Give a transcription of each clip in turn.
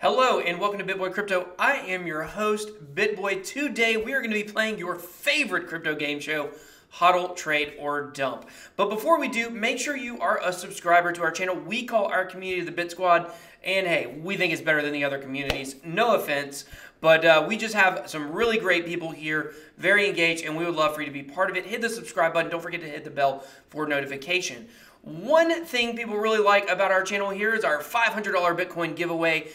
Hello and welcome to BitBoy Crypto. I am your host, BitBoy. Today we are going to be playing your favorite crypto game show, Hodl, Trade, or Dump. But before we do, make sure you are a subscriber to our channel. We call our community the Bit Squad, and hey, we think it's better than the other communities. No offense, but we just have some really great people here, very engaged, and we would love for you to be part of it. Hit the subscribe button. Don't forget to hit the bell for notification. One thing people really like about our channel here is our $500 Bitcoin giveaway.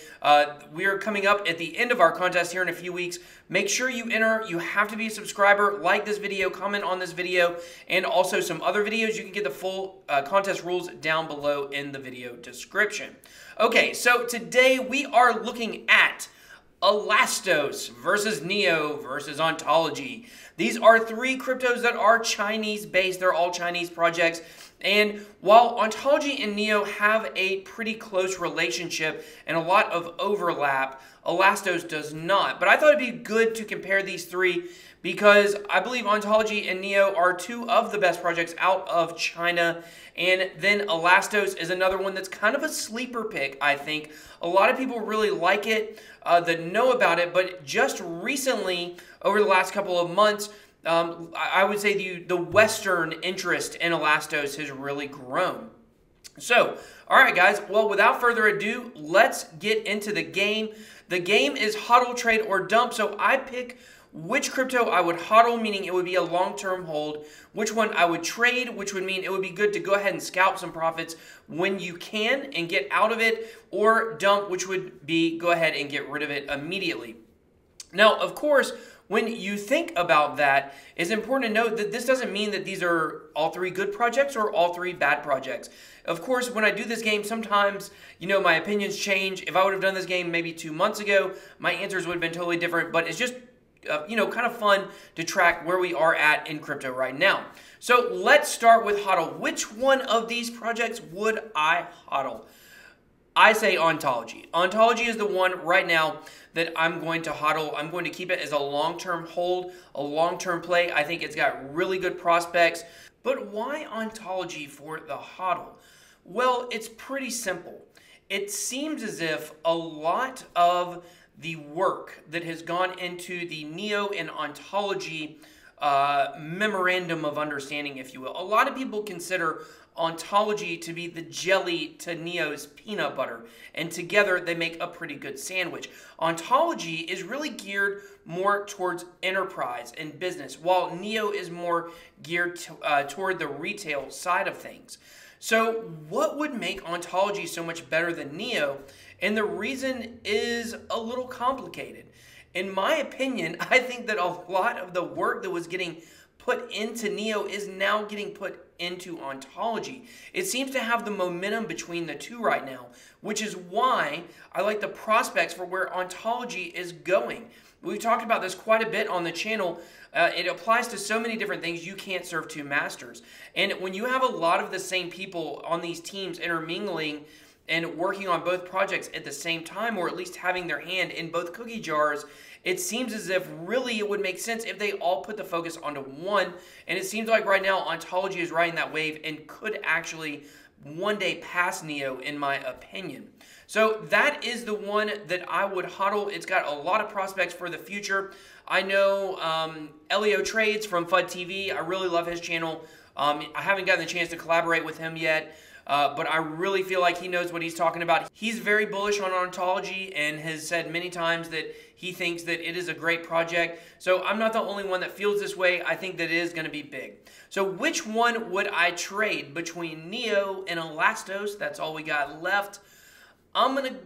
We are coming up at the end of our contest here in a few weeks. Make sure you enter. You have to be a subscriber, like this video, comment on this video, and also some other videos. You can get the full contest rules down below in the video description. Okay, so today we are looking at Elastos versus Neo versus Ontology. These are three cryptos that are Chinese-based. They're all Chinese projects. And while Ontology and Neo have a pretty close relationship and a lot of overlap, Elastos does not. But I thought it'd be good to compare these three because I believe Ontology and Neo are two of the best projects out of China. And then Elastos is another one that's kind of a sleeper pick, I think. A lot of people really like it, that know about it, but just recently, over the last couple of months, I would say the Western interest in Elastos has really grown. So, all right, guys. Well, without further ado, let's get into the game. The game is Hodl, Trade, or Dump. So I pick which crypto I would hodl, meaning it would be a long-term hold, which one I would trade, which would mean it would be good to go ahead and scalp some profits when you can and get out of it, or dump, which would be go ahead and get rid of it immediately. Now, of course, when you think about that, it's important to note that this doesn't mean that these are all three good projects or all three bad projects. Of course, when I do this game, sometimes, my opinions change. If I would have done this game maybe 2 months ago, my answers would have been totally different, but it's just kind of fun to track where we are at in crypto right now. So let's start with hodl. Which one of these projects would I hodl? I say Ontology. Ontology is the one right now that I'm going to hodl. I'm going to keep it as a long-term hold, a long-term play. I think it's got really good prospects. But why Ontology for the hodl? Well, it's pretty simple. It seems as if a lot of the work that has gone into the Neo and Ontology memorandum of understanding, if you will. A lot of people consider Ontology to be the jelly to Neo's peanut butter, and together they make a pretty good sandwich. Ontology is really geared more towards enterprise and business, while Neo is more geared toward the retail side of things. So what would make Ontology so much better than Neo? And the reason is a little complicated. In my opinion, I think that a lot of the work that was getting put into Neo is now getting put into Ontology. It seems to have the momentum between the two right now, which is why I like the prospects for where Ontology is going. We've talked about this quite a bit on the channel. It applies to so many different things. You can't serve two masters. And when you have a lot of the same people on these teams intermingling and working on both projects at the same time, or at least having their hand in both cookie jars, it seems as if really it would make sense if they all put the focus onto one. And it seems like right now Ontology is riding that wave and could actually one day pass Neo, in my opinion. So that is the one that I would hodl. It's got a lot of prospects for the future. I know Elio Trades from FUD TV. I really love his channel. I haven't gotten the chance to collaborate with him yet. But I really feel like he knows what he's talking about. He's very bullish on Ontology and has said many times that he thinks that it is a great project. So I'm not the only one that feels this way. I think that it is going to be big. So which one would I trade between Neo and Elastos? That's all we got left. I'm going to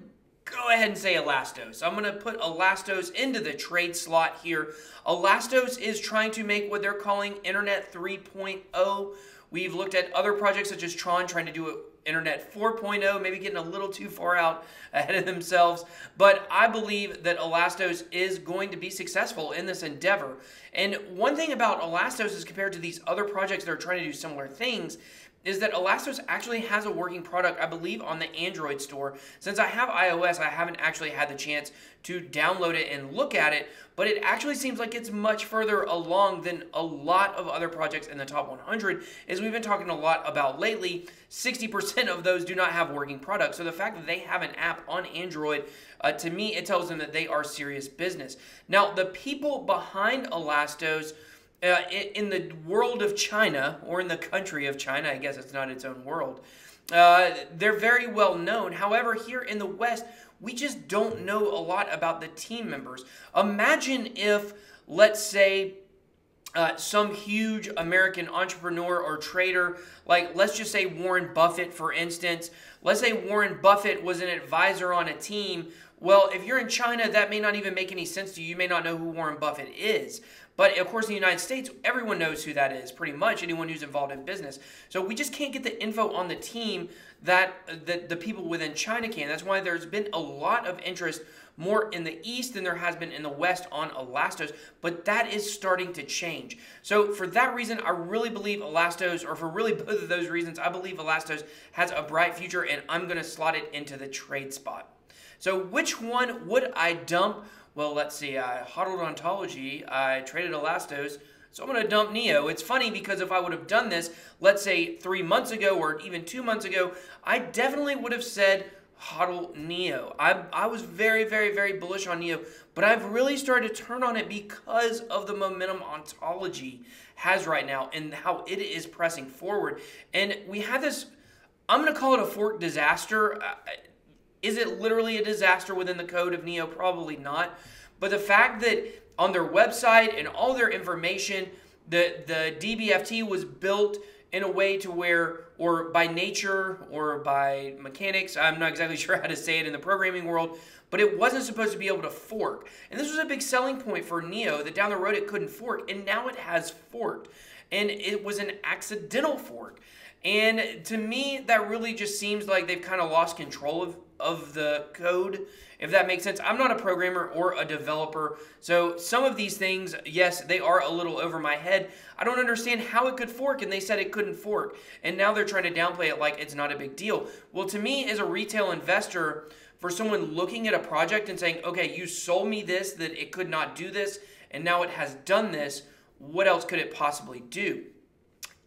go ahead and say Elastos. I'm going to put Elastos into the trade slot here. Elastos is trying to make what they're calling Internet 3.0. We've looked at other projects such as Tron trying to do Internet 4.0, maybe getting a little too far out ahead of themselves. But I believe that Elastos is going to be successful in this endeavor. And one thing about Elastos is compared to these other projects that are trying to do similar things is that Elastos actually has a working product, I believe, on the Android store. Since I have iOS, I haven't actually had the chance to download it and look at it, but it actually seems like it's much further along than a lot of other projects in the top 100. As we've been talking a lot about lately, 60% of those do not have working products. So the fact that they have an app on Android, to me, it tells them that they are serious business. Now, the people behind Elastos, in the world of China, or in the country of China, I guess it's not its own world, they're very well known. However, here in the West, we just don't know a lot about the team members. Imagine if, let's say, some huge American entrepreneur or trader, like let's just say Warren Buffett, for instance. Let's say Warren Buffett was an advisor on a team. Well, if you're in China, that may not even make any sense to you. You may not know who Warren Buffett is. But of course, in the United States, everyone knows who that is, pretty much anyone who's involved in business. So we just can't get the info on the team that the people within China can. That's why there's been a lot of interest more in the East than there has been in the West on Elastos, but that is starting to change. So for that reason, I really believe Elastos, or for really both of those reasons, I believe Elastos has a bright future, and I'm going to slot it into the trade spot. So which one would I dump? Well, let's see, I hodled Ontology, I traded Elastos, so I'm going to dump Neo. It's funny because if I would have done this, let's say 3 months ago or even 2 months ago, I definitely would have said hodl Neo. I was very, very, very bullish on Neo, but I've really started to turn on it because of the momentum Ontology has right now and how it is pressing forward. And we had this, I'm going to call it a fork disaster. Is it literally a disaster within the code of Neo? Probably not. But the fact that on their website and all their information, the DBFT was built in a way to where, or by nature or by mechanics, I'm not exactly sure how to say it in the programming world, but it wasn't supposed to be able to fork. And this was a big selling point for Neo, that down the road it couldn't fork, and now it has forked. And it was an accidental fork. And to me, that really just seems like they've kind of lost control of the code, if that makes sense. I'm not a programmer or a developer, so some of these things, yes, they are a little over my head. I don't understand how it could fork, and they said it couldn't fork, and now they're trying to downplay it like it's not a big deal. Well, to me, as a retail investor, for someone looking at a project and saying, okay, you sold me this, that it could not do this, and now it has done this, what else could it possibly do?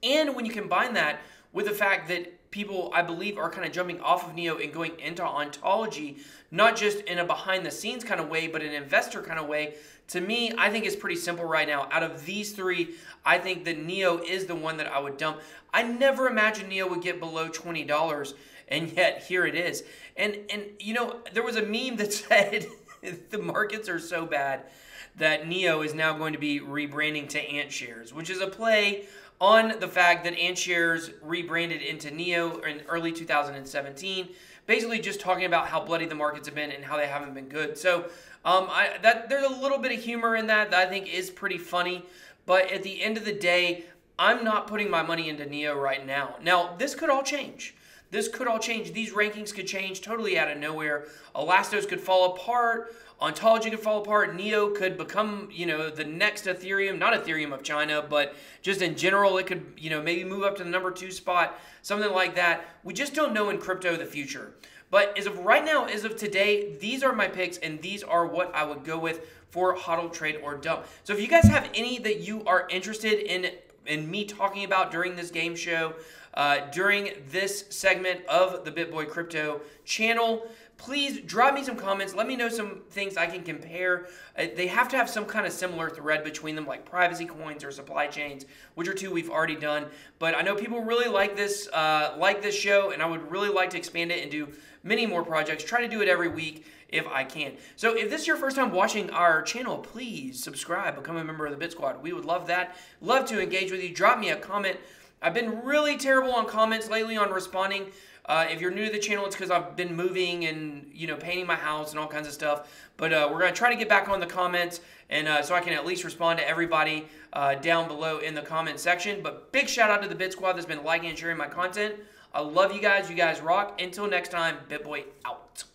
And when you combine that with the fact that people, I believe, are kind of jumping off of Neo and going into Ontology, not just in a behind-the-scenes kind of way, but an investor kind of way, to me, I think it's pretty simple right now. Out of these three, I think that Neo is the one that I would dump. I never imagined Neo would get below $20, and yet here it is. And you know, there was a meme that said the markets are so bad that Neo is now going to be rebranding to Ant Shares, which is a play on the fact that Ant Shares rebranded into Neo in early 2017, basically just talking about how bloody the markets have been and how they haven't been good. So there's a little bit of humor in that I think is pretty funny, but at the end of the day, I'm not putting my money into Neo right now. Now, this could all change. This could all change. These rankings could change totally out of nowhere. Elastos could fall apart. Ontology could fall apart. Neo could become, you know, the next Ethereum. Not Ethereum of China, but just in general, it could, you know, maybe move up to the #2 spot, something like that. We just don't know in crypto the future. But as of right now, as of today, these are my picks, and these are what I would go with for hodl, trade, or dump. So if you guys have any that you are interested in me talking about during this game show, during this segment of the BitBoy Crypto channel, please drop me some comments. Let me know some things I can compare. They have to have some kind of similar thread between them, like privacy coins or supply chains, which are two we've already done. But I know people really like this show, and I would really like to expand it and do many more projects. Try to do it every week if I can. So if this is your first time watching our channel, please subscribe, become a member of the Bit Squad. We would love that. Love to engage with you. Drop me a comment. I've been really terrible on comments lately on responding. If you're new to the channel, it's because I've been moving and, you know, painting my house and all kinds of stuff. But we're going to try to get back on the comments, and so I can at least respond to everybody down below in the comment section. But big shout out to the Bit Squad that's been liking and sharing my content. I love you guys. You guys rock. Until next time, BitBoy out.